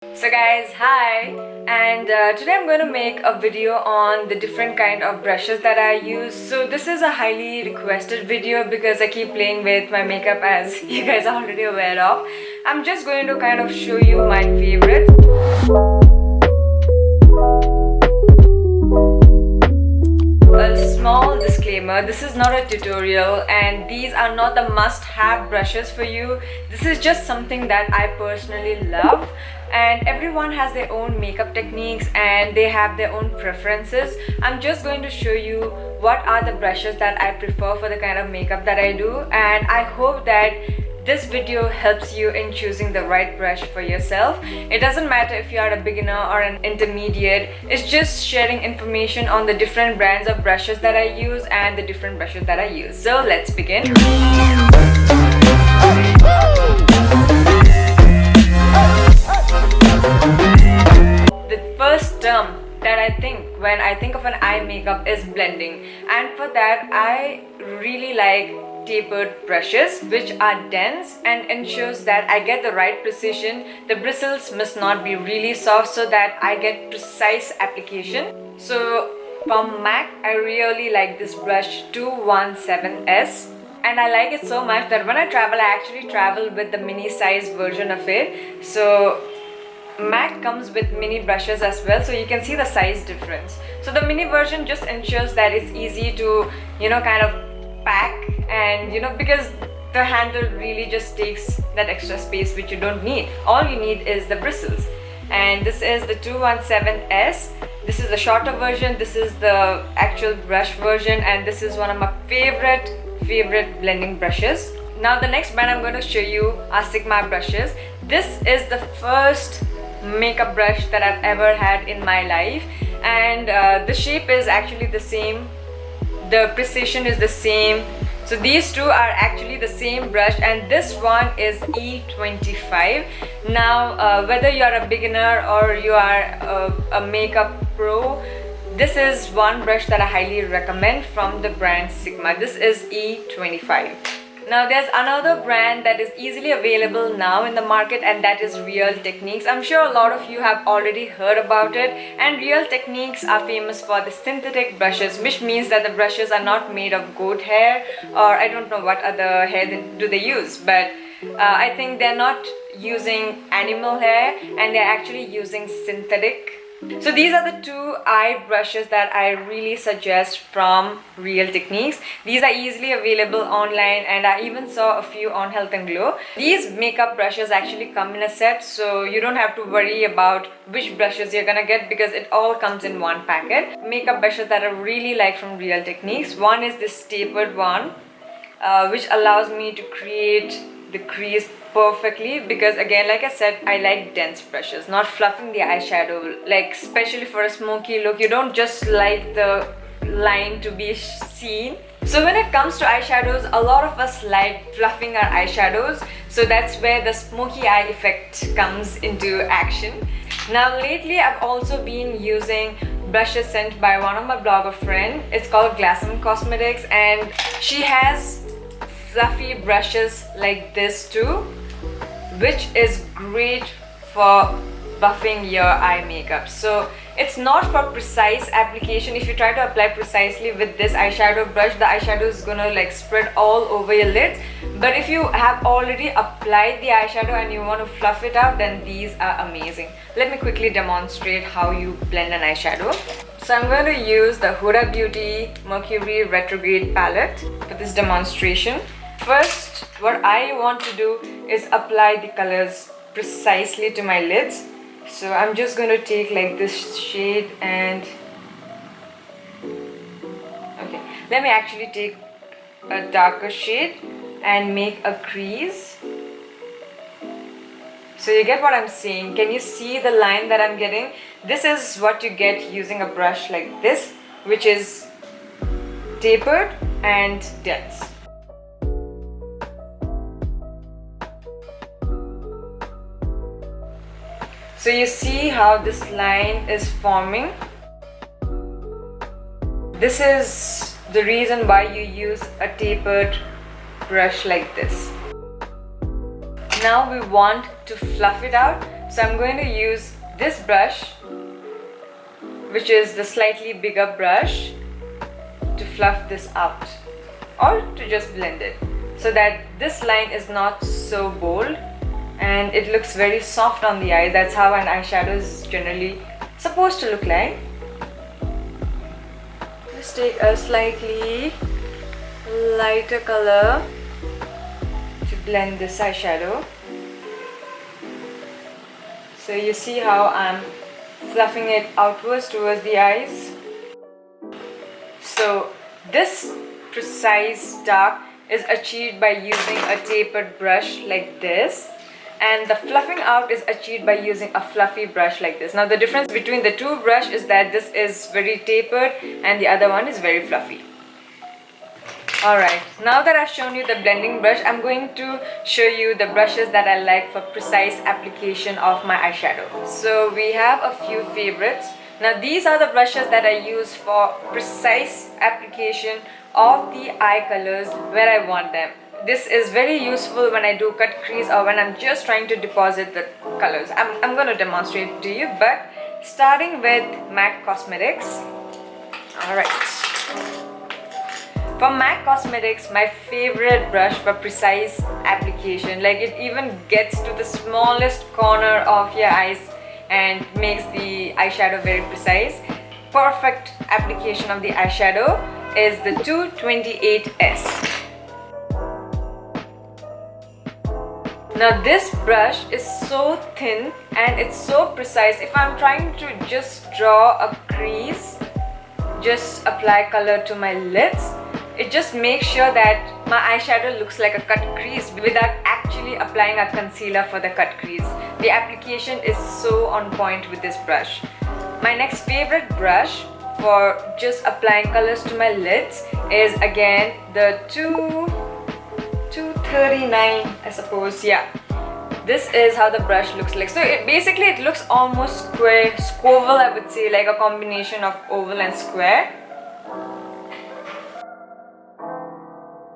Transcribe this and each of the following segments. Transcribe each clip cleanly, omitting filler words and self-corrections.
So guys, hi, and today I'm going to make a video on the different kind of brushes that I use. So this is a highly requested video because I keep playing with my makeup, as you guys are already aware of. I'm just going to kind of show you my favorite. A small disclaimer, this is not a tutorial and these are not the must-have brushes for you. This is just something that I personally love, and everyone has their own makeup techniques and they have their own preferences. I'm just going to show you what are the brushes that I prefer for the kind of makeup that I do, and I hope that this video helps you in choosing the right brush for yourself. It doesn't matter if you are a beginner or an intermediate. It's just sharing information on the different brands of brushes that I use and the different brushes that I use. So let's begin. The first term that I think when I think of an eye makeup is blending, and for that I really like tapered brushes which are dense and ensures that I get the right precision. The bristles must not be really soft so that I get precise application. So from MAC, I really like this brush 217S, and I like it so much that when I travel, I actually travel with the mini size version of it. So MAC comes with mini brushes as well, so you can see the size difference. So the mini version just ensures that it's easy to kind of pack, and because the handle really just takes that extra space which you don't need. All you need is the bristles, and this is the 217S. This is the shorter version, this is the actual brush version, and this is one of my favorite blending brushes. Now the next brand I'm going to show you are Sigma brushes. This is the first makeup brush that I've ever had in my life, and the shape is actually the same, the precision is the same. So these two are actually the same brush, and this one is E25. Now whether you're a beginner or you are a makeup pro, this is one brush that I highly recommend from the brand Sigma. This is E25. Now there's another brand that is easily available now in the market, and that is Real Techniques. I'm sure a lot of you have already heard about it, and Real Techniques are famous for the synthetic brushes, which means that the brushes are not made of goat hair, or I don't know what other hair do they use, but I think they're not using animal hair and they're actually using synthetic. So these are the two eye brushes that I really suggest from Real Techniques. These are easily available online, and I even saw a few on Health and Glow. These makeup brushes actually come in a set, so you don't have to worry about which brushes you're gonna get because it all comes in one packet. Makeup brushes that I really like from Real Techniques. One is this tapered one, which allows me to create the crease perfectly, because again, like I said, I like dense brushes, not fluffing the eyeshadow. Like especially for a smoky look, you don't just like the line to be seen. So when it comes to eyeshadows, a lot of us like fluffing our eyeshadows, so that's where the smoky eye effect comes into action. Now lately I've also been using brushes sent by one of my blogger friend. It's called Glassum Cosmetics, and she has fluffy brushes like this too, which is great for buffing your eye makeup. So it's not for precise application. If you try to apply precisely with this eyeshadow brush, the eyeshadow is gonna like spread all over your lids. But if you have already applied the eyeshadow and you want to fluff it out, then these are amazing. Let me quickly demonstrate how you blend an eyeshadow. So I'm going to use the Huda Beauty Mercury Retrograde palette for this demonstration. First, what I want to do is apply the colors precisely to my lids. So I'm just going to take like this shade and okay, let me actually take a darker shade and make a crease. So you get what I'm saying? Can you see the line that I'm getting? This is what you get using a brush like this, which is tapered and dense. So you see how this line is forming? This is the reason why you use a tapered brush like this. Now we want to fluff it out. So I'm going to use this brush, which is the slightly bigger brush, to fluff this out or to just blend it so that this line is not so bold and it looks very soft on the eyes. That's how an eyeshadow is generally supposed to look like. Just take a slightly lighter color to blend this eyeshadow. So you see how I'm fluffing it outwards towards the eyes. So this precise dark is achieved by using a tapered brush like this, and the fluffing out is achieved by using a fluffy brush like this. Now the difference between the two brushes is that this is very tapered and the other one is very fluffy. Alright, now that I've shown you the blending brush, I'm going to show you the brushes that I like for precise application of my eyeshadow. So we have a few favorites. Now these are the brushes that I use for precise application of the eye colors where I want them. This is very useful when I do cut crease or when I'm just trying to deposit the colors. I'm going to demonstrate to you, but starting with MAC Cosmetics. Alright. For MAC Cosmetics, my favorite brush for precise application, like it even gets to the smallest corner of your eyes and makes the eyeshadow very precise. Perfect application of the eyeshadow is the 228S. Now this brush is so thin and it's so precise. If I'm trying to just draw a crease, just apply color to my lids, it just makes sure that my eyeshadow looks like a cut crease without actually applying a concealer for the cut crease. The application is so on point with this brush. My next favorite brush for just applying colors to my lids is again the 239, I suppose. Yeah, this is how the brush looks like. So basically it looks almost square, squoval, I would say, like a combination of oval and square.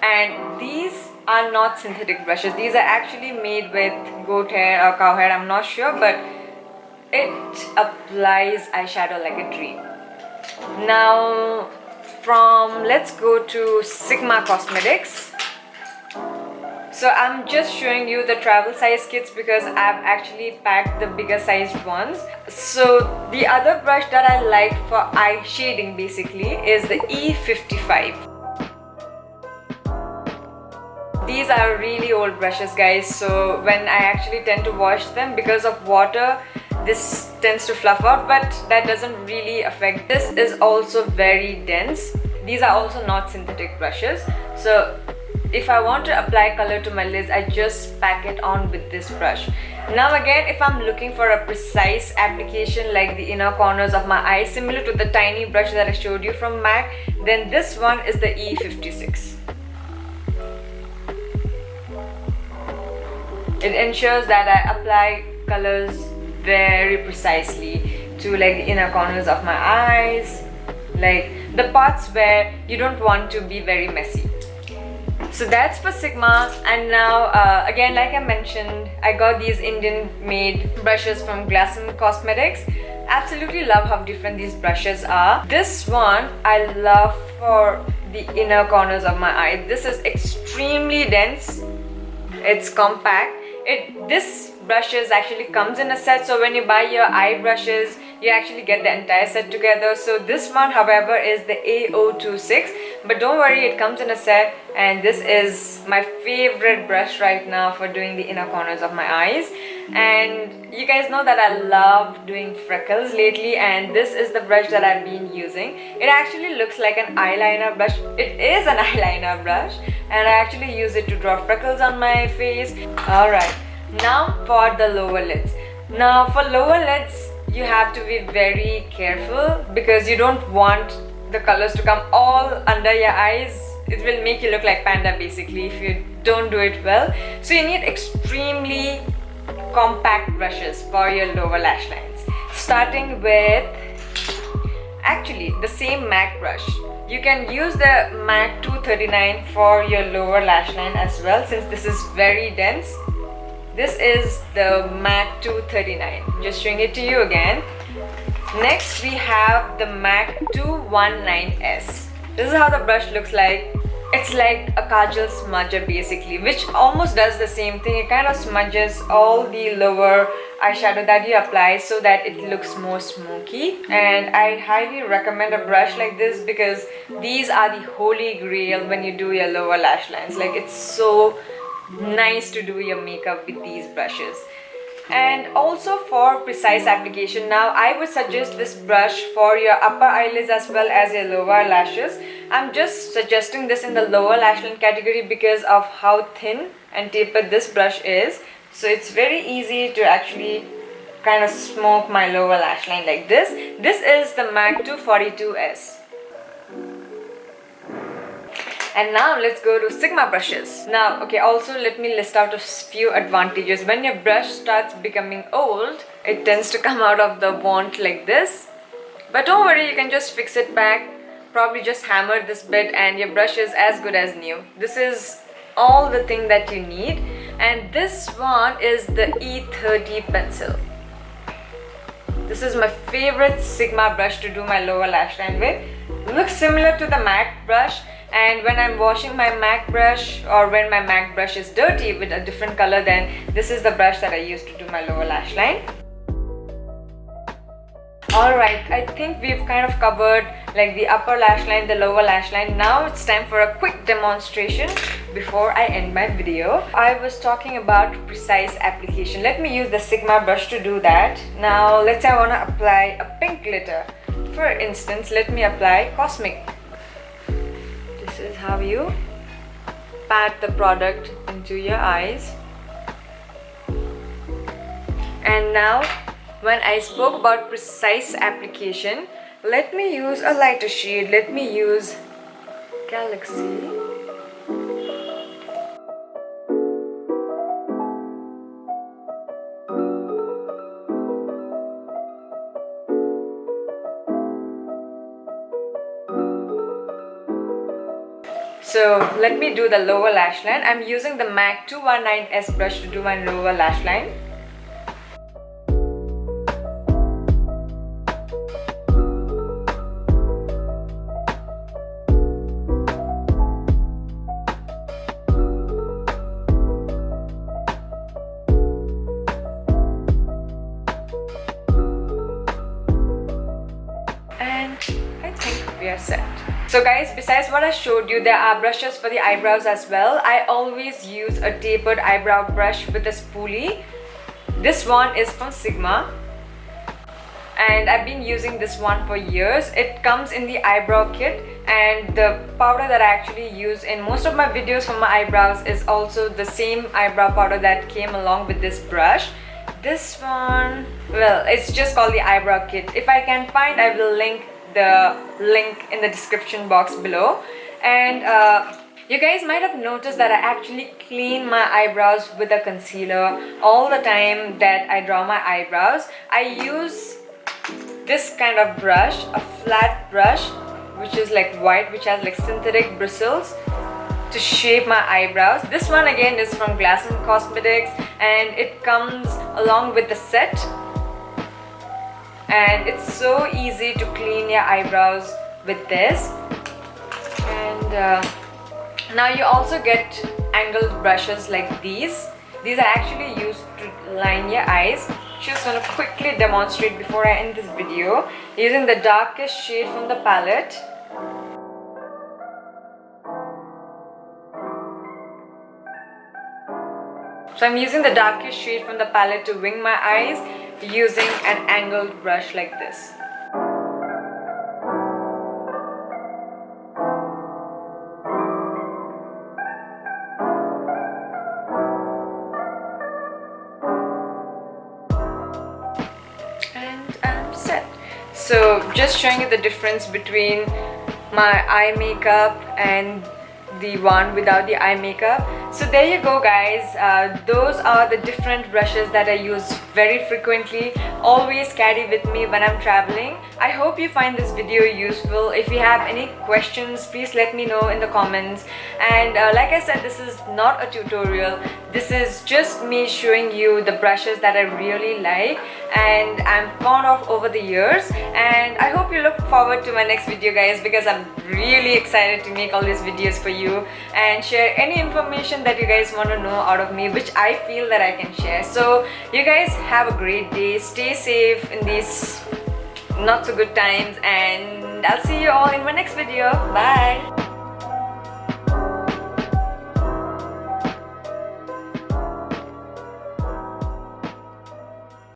And these are not synthetic brushes. These are actually made with goat hair or cow hair, I'm not sure, but it applies eyeshadow like a dream. Now let's go to Sigma Cosmetics. So I'm just showing you the travel size kits because I've actually packed the bigger sized ones. So the other brush that I like for eye shading basically is the E55. These are really old brushes, guys, so when I actually tend to wash them, because of water, this tends to fluff out, but that doesn't really affect. This is also very dense. These are also not synthetic brushes. So if I want to apply color to my lids, I just pack it on with this brush. Now again, if I'm looking for a precise application like the inner corners of my eyes, similar to the tiny brush that I showed you from MAC, then this one is the E56. It ensures that I apply colors very precisely to like the inner corners of my eyes, like the parts where you don't want to be very messy. So that's for Sigma. And now again, like I mentioned, I got these Indian made brushes from Glassem Cosmetics. Absolutely love how different these brushes are. This one I love for the inner corners of my eye. This is extremely dense. It's compact. This brushes actually comes in a set, so when you buy your eye brushes, you actually get the entire set together. So this one, however, is the A026, but don't worry, it comes in a set, and this is my favorite brush right now for doing the inner corners of my eyes. And you guys know that I love doing freckles lately, and this is the brush that I've been using. It actually looks like an eyeliner brush. It is an eyeliner brush, and I actually use it to draw freckles on my face. Alright, now for the lower lids. Now for lower lids, you have to be very careful because you don't want the colors to come all under your eyes. It will make you look like panda basically if you don't do it well. So you need extremely compact brushes for your lower lash lines. Starting with actually the same MAC brush. You can use the MAC 239 for your lower lash line as well, since this is very dense. This is the MAC 239. Just showing it to you again. Next we have the MAC 219S. This is how the brush looks like. It's like a kajal smudger basically, which almost does the same thing. It kind of smudges all the lower eyeshadow that you apply so that it looks more smoky. And I highly recommend a brush like this because these are the holy grail when you do your lower lash lines. Like, it's so nice to do your makeup with these brushes. And also for precise application, now I would suggest this brush for your upper eyelids as well as your lower lashes. I'm just suggesting this in the lower lash line category because of how thin and tapered this brush is. So it's very easy to actually kind of smoke my lower lash line like this. This is the MAC 242S. And now let's go to Sigma brushes. Now, okay, also let me list out a few advantages. When your brush starts becoming old, it tends to come out of the wand like this. But don't worry, you can just fix it back. Probably just hammer this bit and your brush is as good as new. This is all the thing that you need. And this one is the E30 pencil. This is my favorite Sigma brush to do my lower lash line with. Looks similar to the MAC brush. And when I'm washing my MAC brush, or when my MAC brush is dirty with a different color, then this is the brush that I use to do my lower lash line. Alright, I think we've kind of covered like the upper lash line, the lower lash line. Now it's time for a quick demonstration before I end my video. I was talking about precise application. Let me use the Sigma brush to do that. Now let's say I want to apply a pink glitter. For instance, let me apply Cosmic. This is how you pat the product into your eyes. And now, when I spoke about precise application, let me use a lighter shade. Let me use Galaxy. So let me do the lower lash line. I'm using the MAC 219S brush to do my lower lash line. And I think we are set. So guys, besides what I showed you, there are brushes for the eyebrows as well. I always use a tapered eyebrow brush with a spoolie. This one is from Sigma. And I've been using this one for years. It comes in the eyebrow kit, and the powder that I actually use in most of my videos for my eyebrows is also the same eyebrow powder that came along with this brush. This one, well, it's just called the eyebrow kit. If I can find, I will link the link in the description box below. And you guys might have noticed that I actually clean my eyebrows with a concealer all the time that I draw my eyebrows. I use this kind of brush, a flat brush which is like white, which has like synthetic bristles, to shape my eyebrows. This one again is from Glass & Cosmetics, and it comes along with the set. And it's so easy to clean your eyebrows with this. And now you also get angled brushes like these. These are actually used to line your eyes. Just going to quickly demonstrate before I end this video using the darkest shade from the palette. So I'm using the darkest shade from the palette to wing my eyes using an angled brush like this. And I'm set. So just showing you the difference between my eye makeup and the one without the eye makeup. So there you go guys, those are the different brushes that I use very frequently, always carry with me when I'm traveling. I hope you find this video useful. If you have any questions, please let me know in the comments. And like I said, this is not a tutorial, this is just me showing you the brushes that I really like and I'm fond of over the years. And I hope you look forward to my next video guys, because I'm really excited to make all these videos for you and share any information that you guys want to know out of me, which I feel that I can share. So you guys have a great day, stay safe in these not so good times, and I'll see you all in my next video. Bye.